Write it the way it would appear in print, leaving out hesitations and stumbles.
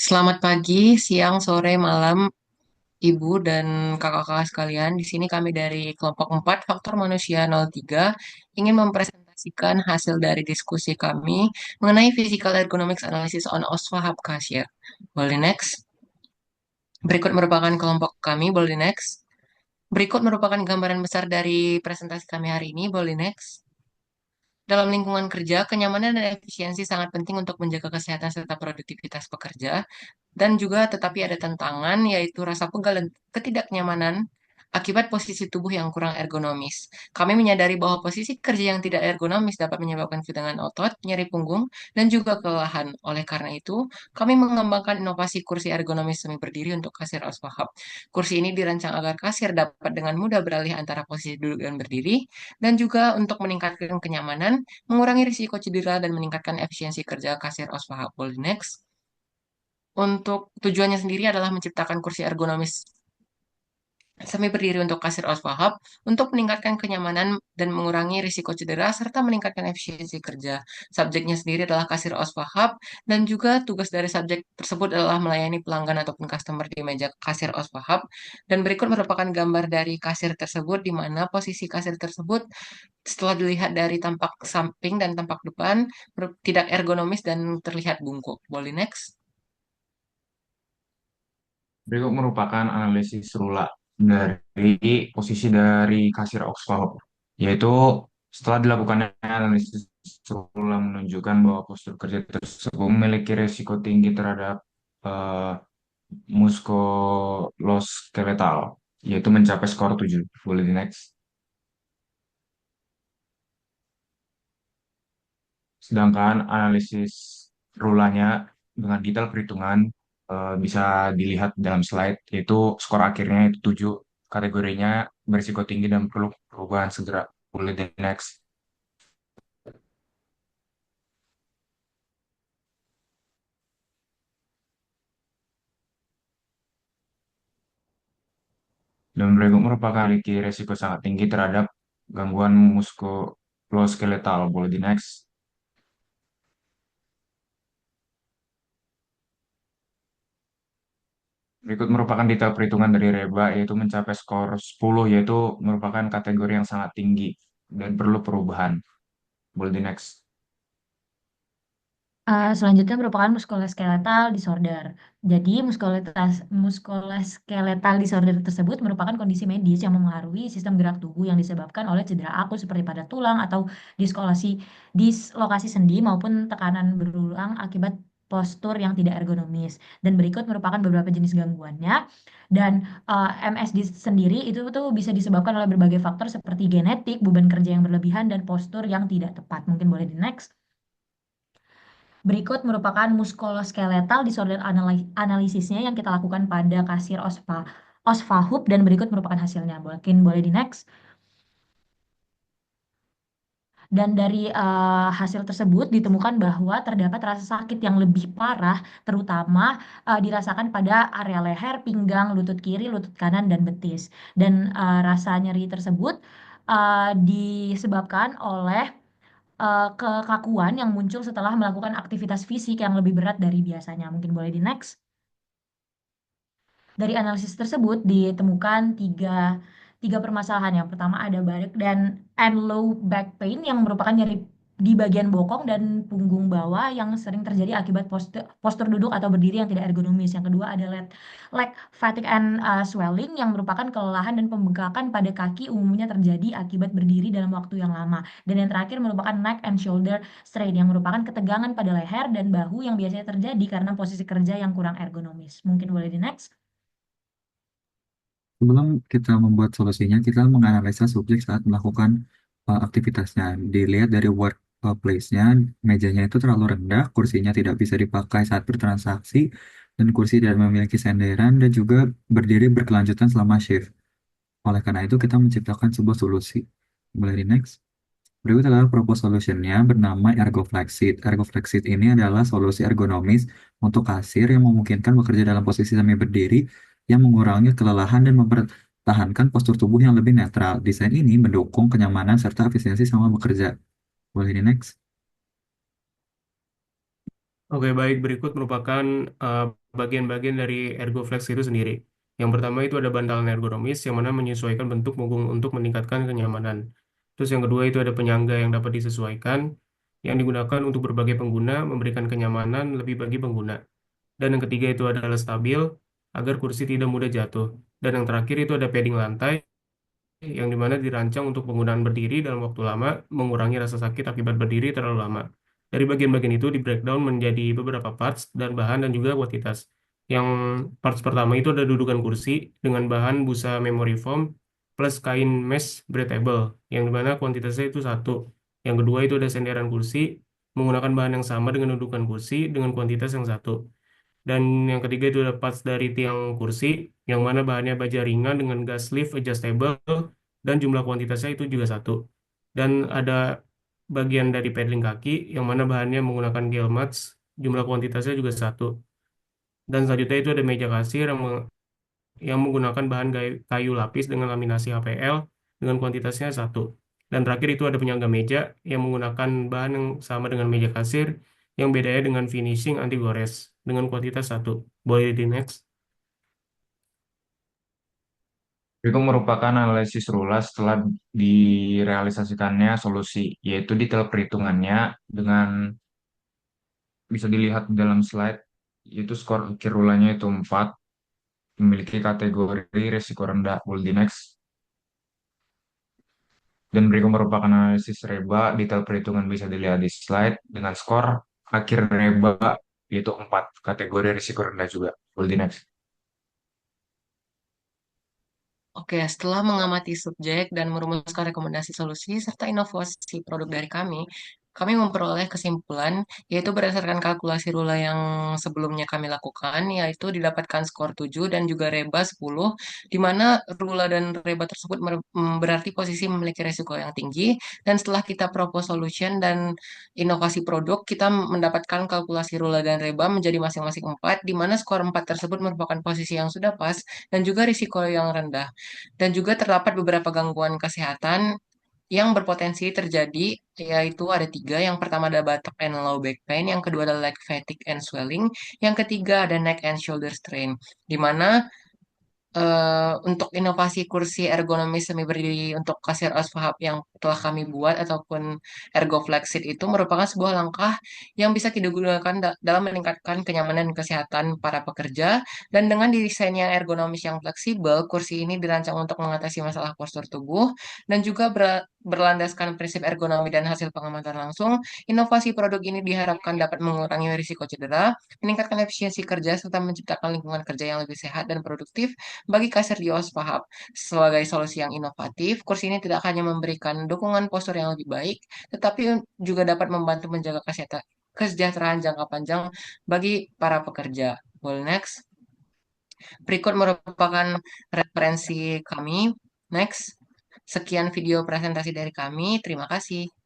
Selamat pagi, siang, sore, malam, Ibu dan kakak-kakak sekalian. Di sini kami dari kelompok 4 Faktor Manusia 03 ingin mempresentasikan hasil dari diskusi kami mengenai Physical Ergonomics Analysis on OSFA Cashier. Boleh next? Berikut merupakan kelompok kami, boleh next? Berikut merupakan gambaran besar dari presentasi kami hari ini, boleh next? Dalam lingkungan kerja, kenyamanan dan efisiensi sangat penting untuk menjaga kesehatan serta produktivitas pekerja. Dan juga tetapi ada tantangan yaitu rasa pegal dan ketidaknyamanan akibat posisi tubuh yang kurang ergonomis. Kami menyadari bahwa posisi kerja yang tidak ergonomis dapat menyebabkan ketegangan otot, nyeri punggung, dan juga kelelahan. Oleh karena itu, kami mengembangkan inovasi kursi ergonomis semi berdiri untuk kasir Oswahab. Kursi ini dirancang agar kasir dapat dengan mudah beralih antara posisi duduk dan berdiri, dan juga untuk meningkatkan kenyamanan, mengurangi risiko cedera, dan meningkatkan efisiensi kerja kasir Oswahab. Boleh next? Untuk tujuannya sendiri adalah menciptakan kursi ergonomis semi berdiri untuk kasir Oswahab untuk meningkatkan kenyamanan dan mengurangi risiko cedera serta meningkatkan efisiensi kerja. Subjeknya sendiri adalah kasir Oswahab dan juga tugas dari subjek tersebut adalah melayani pelanggan ataupun customer di meja kasir Oswahab. Dan berikut merupakan gambar dari kasir tersebut di mana posisi kasir tersebut setelah dilihat dari tampak samping dan tampak depan tidak ergonomis dan terlihat bungkuk. Boleh next? Berikut merupakan analisis rula dari posisi dari kasir Oxford, yaitu setelah dilakukannya analisis rula menunjukkan bahwa postur kerja tersebut memiliki risiko tinggi terhadap eh, muskuloskeletal, yaitu mencapai skor 7. Boleh di next. Sedangkan analisis rulanya dengan detail perhitungan bisa dilihat dalam slide, yaitu skor akhirnya itu 7, kategorinya berisiko tinggi dan perlu perubahan segera. Boleh di next. Dan berikut merupakan memiliki risiko sangat tinggi terhadap gangguan muskuloskeletal. Boleh di next. Berikut merupakan detail perhitungan dari Reba, yaitu mencapai skor 10, yaitu merupakan kategori yang sangat tinggi dan perlu perubahan. Boleh di next. Selanjutnya merupakan musculoskeletal disorder. Jadi, musculoskeletal disorder tersebut merupakan kondisi medis yang memengaruhi sistem gerak tubuh yang disebabkan oleh cedera akut seperti pada tulang atau dislokasi sendi maupun tekanan berulang akibat postur yang tidak ergonomis. Dan berikut merupakan beberapa jenis gangguannya. Dan MSD sendiri itu tuh bisa disebabkan oleh berbagai faktor seperti genetik, beban kerja yang berlebihan, dan postur yang tidak tepat. Mungkin boleh di next. Berikut merupakan muskuloskeletal disorder analisisnya yang kita lakukan pada kasir OSFA Hub dan berikut merupakan hasilnya. Mungkin boleh di next. Dan dari hasil tersebut ditemukan bahwa terdapat rasa sakit yang lebih parah, terutama dirasakan pada area leher, pinggang, lutut kiri, lutut kanan, dan betis. Dan rasa nyeri tersebut disebabkan oleh kekakuan yang muncul setelah melakukan aktivitas fisik yang lebih berat dari biasanya. Mungkin boleh di next. Dari analisis tersebut ditemukan tiga permasalahan. Yang pertama ada back and low back pain yang merupakan nyeri di bagian bokong dan punggung bawah yang sering terjadi akibat postur duduk atau berdiri yang tidak ergonomis. Yang kedua ada leg fatigue and swelling yang merupakan kelelahan dan pembengkakan pada kaki umumnya terjadi akibat berdiri dalam waktu yang lama. Dan yang terakhir merupakan neck and shoulder strain yang merupakan ketegangan pada leher dan bahu yang biasanya terjadi karena posisi kerja yang kurang ergonomis. Mungkin boleh di next. Sebelum kita membuat solusinya, kita menganalisa subjek saat melakukan aktivitasnya. Dilihat dari workplace-nya, mejanya itu terlalu rendah, kursinya tidak bisa dipakai saat bertransaksi, dan kursi tidak memiliki senderan, dan juga berdiri berkelanjutan selama shift. Oleh karena itu, kita menciptakan sebuah solusi. Boleh di next. Berikut adalah proposed solution-nya bernama ErgoFlexit. ErgoFlexit ini adalah solusi ergonomis untuk kasir yang memungkinkan bekerja dalam posisi semi berdiri yang mengurangi kelelahan dan mempertahankan postur tubuh yang lebih netral. Desain ini mendukung kenyamanan serta efisiensi sama bekerja. Boleh di next. Oke, baik. Berikut merupakan uh, bagian-bagian dari Ergoflex itu sendiri. Yang pertama itu ada bantalan ergonomis yang mana menyesuaikan bentuk punggung untuk meningkatkan kenyamanan. Terus yang kedua itu ada penyangga yang dapat disesuaikan yang digunakan untuk berbagai pengguna, memberikan kenyamanan lebih bagi pengguna. Dan yang ketiga itu adalah stabil agar kursi tidak mudah jatuh. Dan yang terakhir itu ada padding lantai yang dimana dirancang untuk penggunaan berdiri dalam waktu lama, mengurangi rasa sakit akibat berdiri terlalu lama. Dari bagian-bagian itu di breakdown menjadi beberapa parts dan bahan dan juga kuantitas. Yang parts pertama itu ada dudukan kursi dengan bahan busa memory foam plus kain mesh breathable, yang dimana kuantitasnya itu satu. Yang kedua itu ada senderan kursi menggunakan bahan yang sama dengan dudukan kursi dengan kuantitas yang satu. Dan yang ketiga itu ada parts dari tiang kursi, yang mana bahannya baja ringan dengan gas lift adjustable, dan jumlah kuantitasnya itu juga satu. Dan ada bagian dari pedaling kaki, yang mana bahannya menggunakan gel mats, jumlah kuantitasnya juga satu. Dan selanjutnya itu ada meja kasir yang menggunakan bahan kayu lapis dengan laminasi HPL dengan kuantitasnya satu. Dan terakhir itu ada penyangga meja yang menggunakan bahan yang sama dengan meja kasir, yang bedanya dengan finishing anti gores dengan kuantitas satu. Boleh di next. Itu merupakan analisis RULA setelah direalisasikannya solusi, yaitu detail perhitungannya dengan bisa dilihat di dalam slide, yaitu skor akhir RULA-nya itu 4, memiliki kategori risiko rendah. Boleh di next. Dan berikut merupakan analisis reba, detail perhitungan bisa dilihat di slide dengan skor akhir reba yaitu 4, kategori risiko rendah juga. Boleh di next. Oke, setelah mengamati subjek dan merumuskan rekomendasi solusi serta inovasi produk dari kami memperoleh kesimpulan, yaitu berdasarkan kalkulasi Rula yang sebelumnya kami lakukan, yaitu didapatkan skor 7 dan juga Reba 10, di mana Rula dan Reba tersebut berarti posisi memiliki risiko yang tinggi, dan setelah kita propose solution dan inovasi produk, kita mendapatkan kalkulasi Rula dan Reba menjadi masing-masing 4, di mana skor 4 tersebut merupakan posisi yang sudah pas, dan juga risiko yang rendah. Dan juga terdapat beberapa gangguan kesehatan yang berpotensi terjadi, yaitu ada tiga. Yang pertama ada batok and low back pain, yang kedua adalah leg fatigue and swelling, yang ketiga ada neck and shoulder strain. Di mana untuk inovasi kursi ergonomis semi berdiri untuk kasir Osvahab yang telah kami buat ataupun Ergo Flexit itu merupakan sebuah langkah yang bisa kita gunakan dalam meningkatkan kenyamanan dan kesehatan para pekerja, dan dengan desain yang ergonomis yang fleksibel, kursi ini dirancang untuk mengatasi masalah postur tubuh dan juga berlandaskan prinsip ergonomi dan hasil pengamatan langsung. Inovasi produk ini diharapkan dapat mengurangi risiko cedera, meningkatkan efisiensi kerja serta menciptakan lingkungan kerja yang lebih sehat dan produktif bagi kasir di Ospahab. Sebagai solusi yang inovatif, kursi ini tidak hanya memberikan dukungan postur yang lebih baik, tetapi juga dapat membantu menjaga kesejahteraan jangka panjang bagi para pekerja. Well, next. Berikut merupakan referensi kami. Next. Sekian video presentasi dari kami. Terima kasih.